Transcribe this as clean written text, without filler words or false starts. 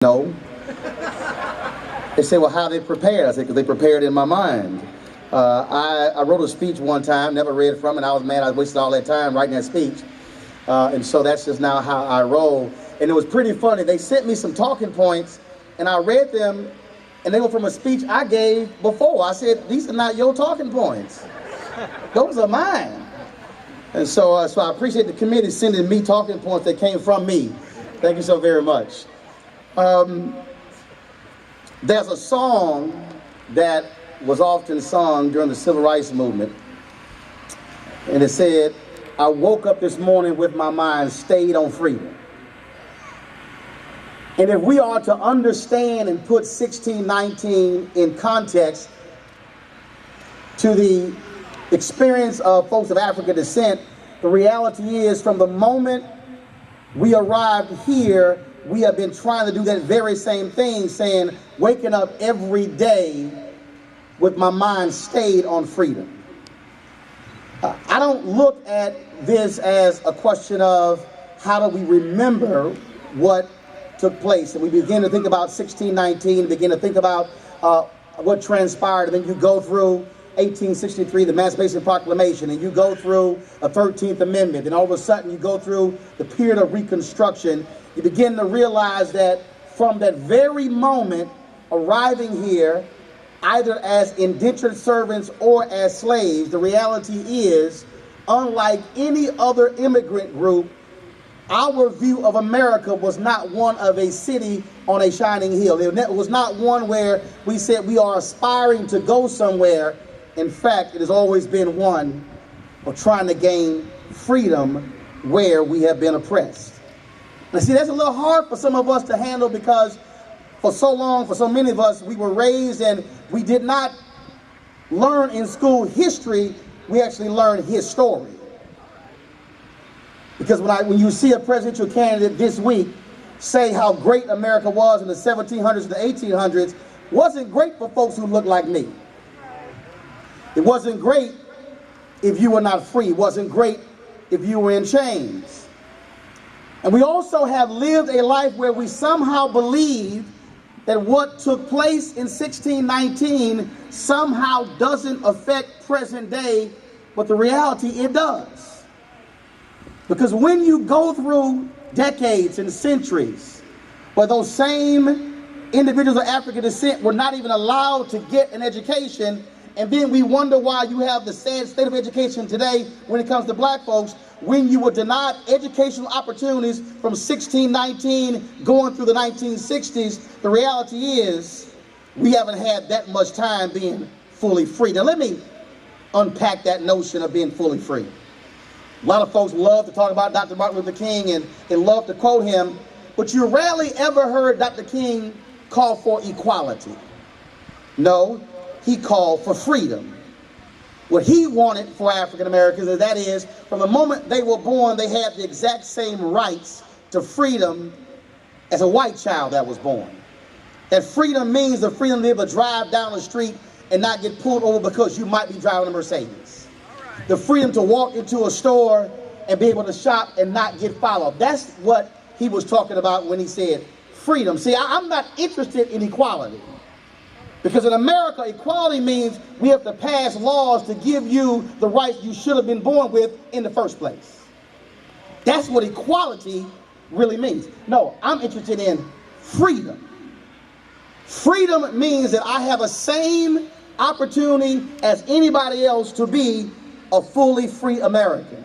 No. They say, well, how they prepared? I said, because they prepared in my mind. I wrote a speech one time, never read from it. I was mad I wasted all that time writing that speech. And so that's just now how I roll. And it was pretty funny. They sent me some talking points, and I read them, and they were from a speech I gave before. I said, these are not your talking points. Those are mine. And so I appreciate the committee sending me talking points that came from me. Thank you so very much. There's a song that was often sung during the Civil Rights Movement, and it said, I woke up this morning with my mind stayed on freedom. And if we are to understand and put 1619 in context to the experience of folks of African descent, the reality is from the moment we arrived here, we have been trying to do that very same thing, saying, waking up every day with my mind stayed on freedom. I don't look at this as a question of how do we remember what took place. And we begin to think about 1619, begin to think about what transpired, and then you go through 1863, the Emancipation Proclamation, and you go through a 13th Amendment, and all of a sudden you go through the period of Reconstruction. You begin to realize that from that very moment, arriving here, either as indentured servants or as slaves, the reality is, unlike any other immigrant group, our view of America was not one of a city on a shining hill. It was not one where we said we are aspiring to go somewhere. In fact, it has always been one of trying to gain freedom where we have been oppressed. Now see, that's a little hard for some of us to handle because for so long, for so many of us, we were raised and we did not learn in school history, we actually learned his story. Because when you see a presidential candidate this week say how great America was in the 1700s and the 1800s, wasn't great for folks who looked like me. It wasn't great if you were not free. It wasn't great if you were in chains. And we also have lived a life where we somehow believe that what took place in 1619 somehow doesn't affect present day, but the reality it does. Because when you go through decades and centuries where those same individuals of African descent were not even allowed to get an education, and then we wonder why you have the sad state of education today when it comes to black folks, when you were denied educational opportunities from 1619 going through the 1960s, the reality is we haven't had that much time being fully free. Now let me unpack that notion of being fully free. A lot of folks love to talk about Dr. Martin Luther King and love to quote him, but you rarely ever heard Dr. King call for equality. No, he called for freedom. What he wanted for African Americans, and that is, from the moment they were born, they had the exact same rights to freedom as a white child that was born. That freedom means the freedom to be able to drive down the street and not get pulled over because you might be driving a Mercedes. The freedom to walk into a store and be able to shop and not get followed. That's what he was talking about when he said freedom. See, I'm not interested in equality. Because in America, equality means we have to pass laws to give you the rights you should have been born with in the first place. That's what equality really means. No, I'm interested in freedom. Freedom means that I have the same opportunity as anybody else to be a fully free American.